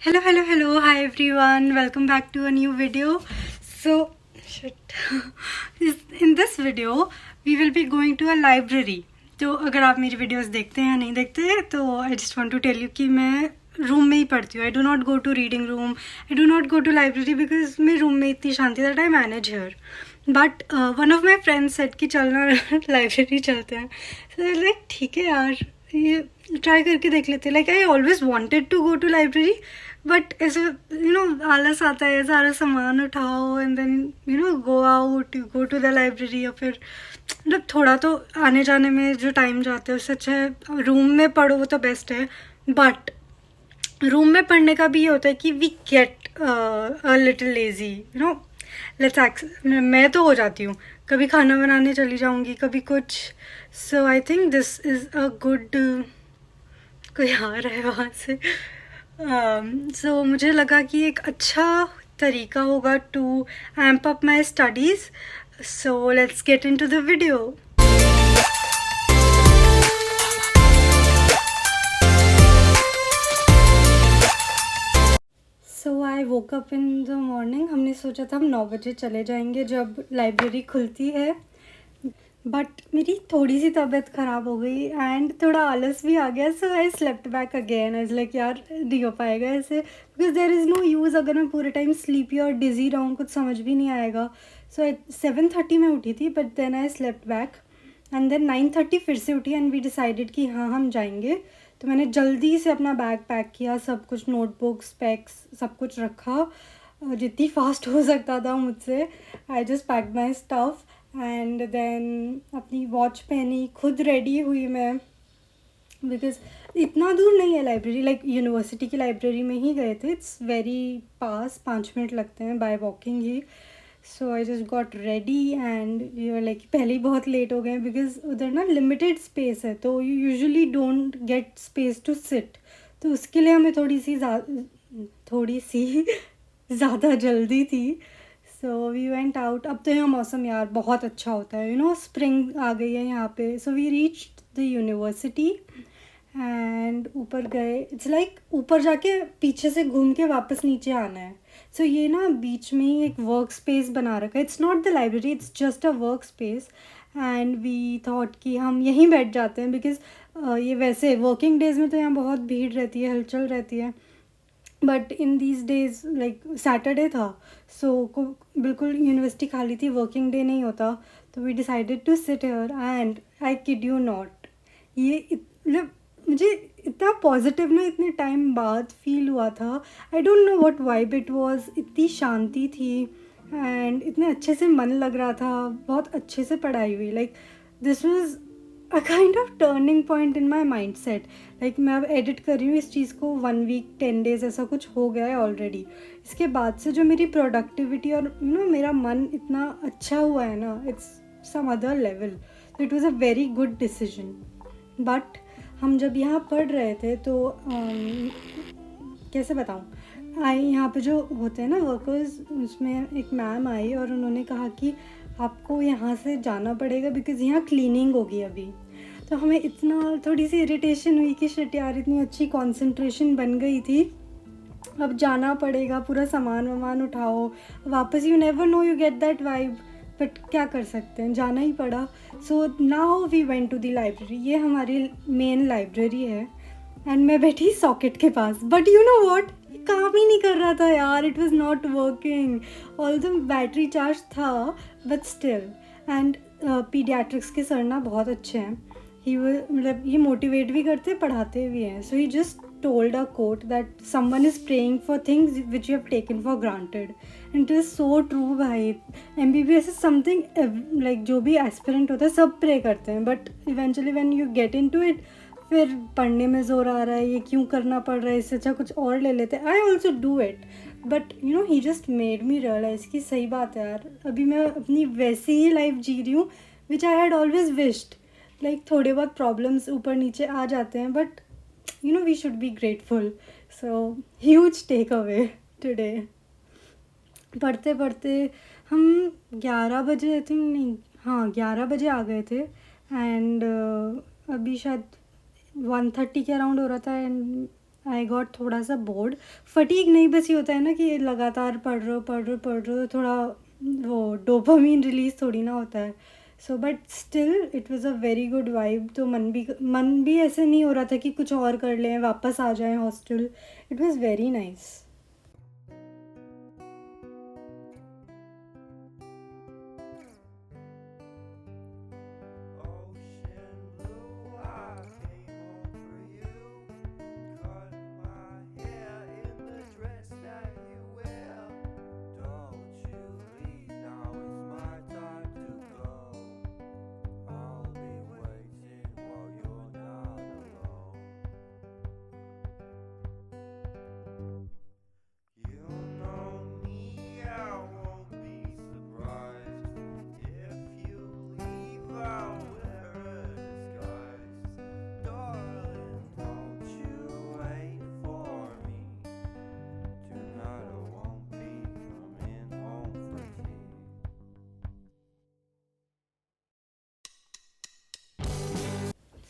Hello. Hi everyone. Welcome back to a new video. So, shit. In this video, we will be going to a library. तो अगर आप मेरी videos देखते हैं या नहीं देखते तो I just want to tell you कि मैं रूम में ही पढ़ती हूँ. I do not go to reading room, I do not go to library because मेरे रूम में इतनी शांति that I manage here. But one of my friends said कि चलना लाइब्रेरी चलते हैं. सो लाइक ठीक है यार, ये ट्राई करके देख लेते. Like I always wanted to go to library but ऐसे आलस आता है, सारा सामान उठाओ and then go out, go to the library. और फिर मतलब थोड़ा तो आने जाने में जो टाइम जाता है उससे अच्छा है रूम में पढ़ो, वो तो बेस्ट है. बट रूम में पढ़ने का भी ये होता है कि we get a little lazy, मैं तो हो जाती हूँ. कभी खाना बनाने चली जाऊँगी, कभी कुछ. So I think this is a good. कोई आ रहा है वहाँ से. सो मुझे लगा कि एक अच्छा तरीका होगा to amp up my studies. So let's get into the video. So I woke up in the morning. हमने सोचा था हम 9 बजे चले जाएंगे जब लाइब्रेरी खुलती है. बट मेरी थोड़ी सी तबीयत ख़राब हो गई एंड थोड़ा आलस भी आ गया. So I slept back again. I like यार नहीं हो पाएगा ऐसे, because there is no use अगर मैं पूरे टाइम स्लीपी और डिज़ी रहूँ, कुछ समझ भी नहीं आएगा. सो 7:30 में उठी थी but then I slept back and then 9:30 फिर से उठी एंड वी डिसाइडेड कि हाँ हम जाएंगे. तो मैंने जल्दी से अपना बैग पैक किया, सब कुछ नोटबुक्स पैक्स सब कुछ रखा जितनी फास्ट हो सकता था मुझसे. I just pack my stuff and then अपनी वॉच पहनी, खुद रेडी हुई मैं, बिकॉज इतना दूर नहीं है लाइब्रेरी. लाइक यूनिवर्सिटी की लाइब्रेरी में ही गए थे. इट्स वेरी पास, 5 मिनट लगते हैं by walking he. So I just got ready and you like पहले ही बहुत लेट हो गए बिकॉज उधर ना लिमिटेड स्पेस है, तो you usually don't get space to sit. तो उसके लिए हमें थोड़ी सी ज़्यादा जल्दी थी. So we went out. अब तो यहाँ मौसम यार बहुत अच्छा होता है, स्प्रिंग आ गई है यहाँ पे. So we reach the university and ऊपर गए. इट्स लाइक ऊपर जाके पीछे से घूम के वापस नीचे आना है. सो ये ना बीच में ही एक वर्क स्पेस बना रखा है. It's not the library, it's just a work space. And we thought कि हम यहीं बैठ जाते हैं बिकॉज ये वैसे वर्किंग डेज़ में तो यहाँ बहुत भीड़ रहती है, हलचल रहती है. But in these days like Saturday था, सो बिल्कुल यूनिवर्सिटी खाली थी, वर्किंग डे नहीं होता. तो we decided to sit here and I kid you not, ये मतलब मुझे इतना पॉजिटिव ना इतने टाइम बाद फील हुआ था. I don't know what vibe it was. इतनी शांति थी एंड इतने अच्छे से मन लग रहा था, बहुत अच्छे से पढ़ाई हुई. Like this was a kind of turning point in my mind set. Like मैं अब एडिट कर रही हूँ इस चीज़ को, 1 वीक 10 डेज़ ऐसा कुछ हो गया है ऑलरेडी. इसके बाद से जो मेरी प्रोडक्टिविटी और मेरा मन इतना अच्छा हुआ है ना, इट्स सम अदर लेवल. तो it was a very good decision. But हम जब यहाँ पढ़ रहे थे तो कैसे बताऊँ, यहाँ पे जो होते हैं ना वर्कर्स, उसमें एक मैम आई और उन्होंने कहा कि आपको यहाँ से जाना पड़ेगा बिकॉज़ यहाँ क्लीनिंग होगी अभी. तो हमें इतना थोड़ी सी इरिटेशन हुई कि शिट यार, इतनी अच्छी कंसंट्रेशन बन गई थी, अब जाना पड़ेगा, पूरा सामान वामान उठाओ वापस. You never know, you get that vibe. But क्या कर सकते हैं, जाना ही पड़ा. So now we went to the library. ये हमारी मेन लाइब्रेरी है एंड मैं बैठी सॉकेट के पास. बट यू नो व्हाट, काम ही नहीं कर रहा था यार. It was not working. All the battery charge था बट स्टिल. एंड पीडियाट्रिक्स के सर ना बहुत अच्छे हैं. ही मतलब ये मोटिवेट भी करते, पढ़ाते भी हैं. सो ही just told a quote that someone is praying for things which you have taken for granted. And it is so true भाई. MBBS is something like जो भी एस्पिरेंट होता है सब प्रे करते हैं, but eventually when you get into it, फिर पढ़ने में ज़ोर आ रहा है, ये क्यों करना पड़ रहा है, इससे अच्छा कुछ और ले लेते हैं. I also do it. But he just made me realise कि सही बात है यार, अभी मैं अपनी वैसी ही लाइफ जी रही हूँ which I had always wished. Like थोड़े बहुत प्रॉब्लम्स ऊपर नीचे आ जाते हैं but we should be grateful. So huge takeaway today. पढ़ते पढ़ते हम 11 बजे आई थिंक, नहीं हाँ 11 बजे आ गए थे. एंड अभी शायद 1:30 के अराउंड हो रहा था. एंड आई गॉट थोड़ा सा बोर्ड, फटीग नहीं, बस ये होता है ना कि लगातार पढ़ रहे हो, थोड़ा वो डोपामीन रिलीज थोड़ी ना होता है. So but still it was a very good vibe. तो मन भी ऐसे नहीं हो रहा था कि कुछ और कर लें, वापस आ जाएं hostel. It was very nice.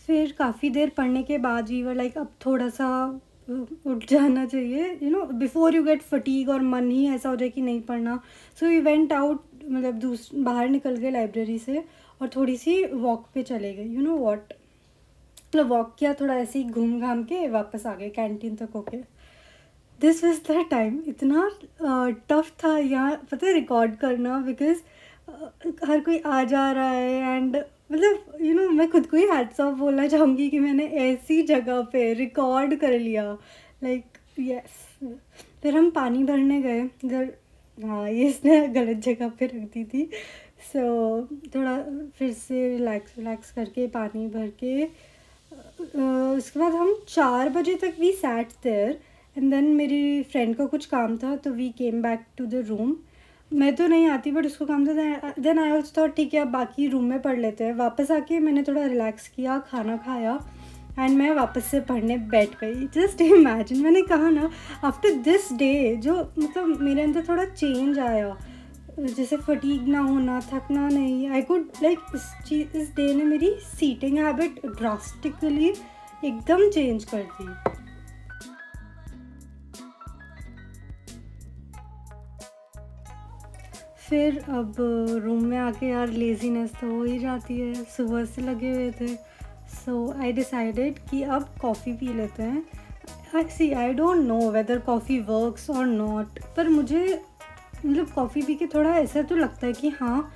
फिर काफ़ी देर पढ़ने के बाद वी वर लाइक अब थोड़ा सा उठ जाना चाहिए, बिफोर यू गेट फटीग और मन ही ऐसा हो जाए कि नहीं पढ़ना. सो वी वेंट आउट, मतलब बाहर निकल गए लाइब्रेरी से और थोड़ी सी वॉक पे चले गए. वॉट, मतलब वॉक किया, थोड़ा ऐसे ही घूम घाम के वापस आ गए कैंटीन तक होके. This was the time. इतना टफ था यहाँ पता है रिकॉर्ड करना, बिकॉज हर कोई आ जा रहा है. एंड मतलब मैं खुद को ही हैट्स ऑफ बोलना चाहूँगी कि मैंने ऐसी जगह पे रिकॉर्ड कर लिया. Like yes. फिर हम पानी भरने गए इधर. हाँ, ये इसने गलत जगह पे रख दी थी. सो थोड़ा फिर से रिलैक्स करके पानी भर के उसके बाद हम 4 बजे तक we sat there. And then मेरी फ्रेंड को कुछ काम था तो we came back to the room. मैं तो नहीं आती बट उसको काम था. देन आई ऑल्सो थॉट ठीक है अब बाकी रूम में पढ़ लेते हैं. वापस आके मैंने थोड़ा रिलैक्स किया, खाना खाया एंड मैं वापस से पढ़ने बैठ गई. जस्ट इमेजिन, मैंने कहा ना आफ्टर दिस डे जो मतलब मेरे अंदर थोड़ा चेंज आया, जैसे फटीग ना होना, थकना नहीं. आई कुड लाइक इस डे ने मेरी सीटिंग हैबिट ड्रास्टिकली एकदम चेंज कर दी. फिर अब रूम में आके यार लेज़ीनेस तो हो ही जाती है, सुबह से लगे हुए थे. सो आई डिसाइडेड कि अब कॉफ़ी पी लेते हैं. I don't know whether coffee works और नॉट, पर मुझे मतलब कॉफ़ी पी के थोड़ा ऐसा तो लगता है कि हाँ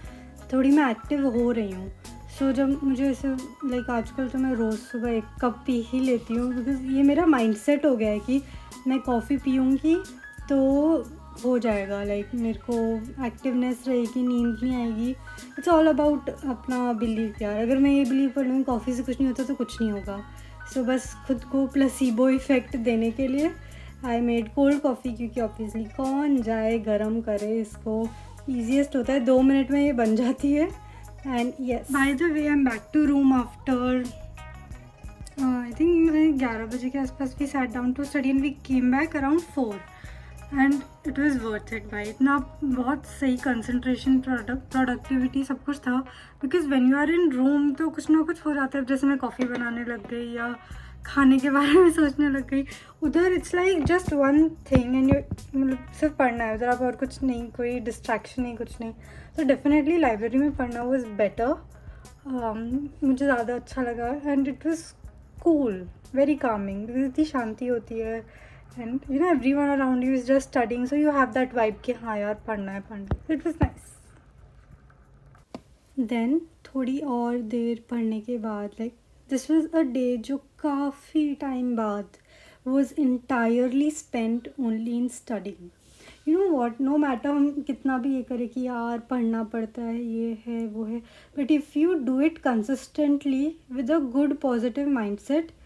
थोड़ी मैं एक्टिव हो रही हूँ. सो जब मुझे ऐसे लाइक आजकल तो मैं रोज़ सुबह 1 कप पी ही लेती हूँ, बिकॉज ये मेरा माइंडसेट हो गया है कि मैं कॉफ़ी पीऊँगी तो हो जाएगा, लाइक मेरे को एक्टिवनेस रहेगी, नींद नहीं आएगी. इट्स ऑल अबाउट अपना बिलीव यार. अगर मैं ये बिलीव कर लूँगी कॉफ़ी से कुछ नहीं होता तो कुछ नहीं होगा. सो बस खुद को प्लेसिबो इफ़ेक्ट देने के लिए आई मेड कोल्ड कॉफ़ी, क्योंकि ऑब्वियसली कौन जाए गरम करे इसको. ईजीएस्ट होता है, 2 मिनट में ये बन जाती है. And yes, by the way I am back to room after I think 11 बजे के आसपास we sat down to study and we came back around 4. And it was worth it भाई. इतना बहुत सही कंसंट्रेशन, प्रोडक्टिविटी सब कुछ था. Because when you are in room तो कुछ ना कुछ हो जाता है. जैसे मैं कॉफ़ी बनाने लग गई या खाने के बारे में सोचने लग गई. उधर it's like just one thing and you मतलब सिर्फ पढ़ना है उधर, आप और कुछ नहीं, कोई डिस्ट्रैक्शन नहीं, कुछ नहीं. तो डेफिनेटली लाइब्रेरी में पढ़ना वॉज बेटर. मुझे ज़्यादा अच्छा लगा and it was cool, very Kameng. इतनी शांति होती है and everyone around you is just studying, so you have that vibe कि हाँ यार पढ़ना है. It was nice. Then थोड़ी और देर पढ़ने के बाद like this was a day जो काफ़ी टाइम बाद was entirely spent only in studying. You know what, no matter हम कितना भी ये करें कि यार पढ़ना पड़ता है, ये है वो है, but if you do it consistently with a good positive mindset,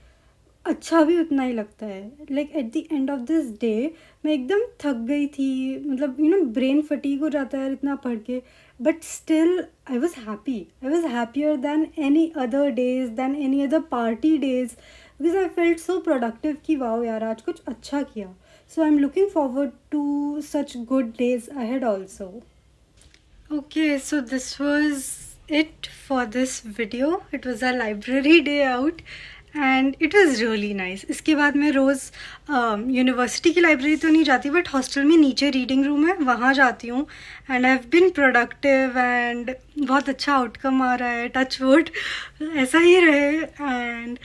अच्छा भी उतना ही लगता है. Like at the end of this day मैं एकदम थक गई थी, मतलब ब्रेन फटीग हो जाता है इतना पढ़ के. But still I was happier than any other days, than any other party days, because I felt so productive कि वाओ यार आज कुछ अच्छा किया. So I am looking forward to such good days ahead also. Okay, so this was it for this video. It was a library day out and it was really nice. इसके बाद मैं रोज़ university की library तो नहीं जाती, but hostel में नीचे reading room है, वहाँ जाती हूँ. And I have been productive and बहुत अच्छा आउटकम आ रहा है. टच वुड ऐसा ही रहे. And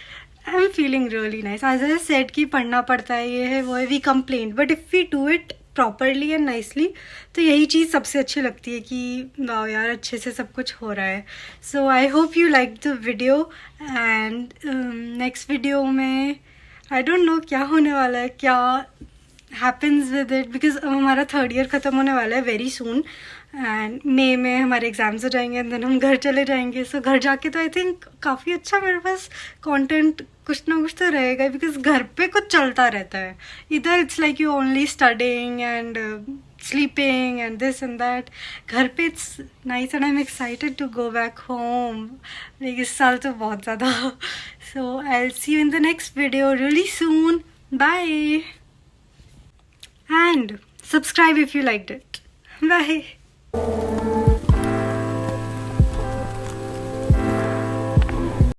I am feeling really nice. As I said कि पढ़ना पड़ता है, ये है वो है, we complain, but if we do it properly and nicely तो यही चीज़ सबसे अच्छी लगती है कि वाह यार अच्छे से सब कुछ हो रहा है. So I hope you like the video. And next video में आई डोंट नो क्या होने वाला है, क्या हैपन्स विद इट, बिकॉज अब हमारा 3rd ईयर ख़त्म होने वाला है वेरी सून. एंड मई में हमारे एग्ज़ाम्स हो जाएंगे एंड देन हम घर चले जाएंगे. सो घर जाके तो आई थिंक काफ़ी अच्छा मेरे पास कंटेंट कुछ ना कुछ तो रहेगा, बिकॉज घर पे कुछ चलता रहता है. इधर it's like you only studying and sleeping and this and that. घर पे it's nice and I am excited to go back home. Like इस साल तो बहुत ज़्यादा. So I will see you in the next video really soon. Bye. And subscribe if you liked it. Bye.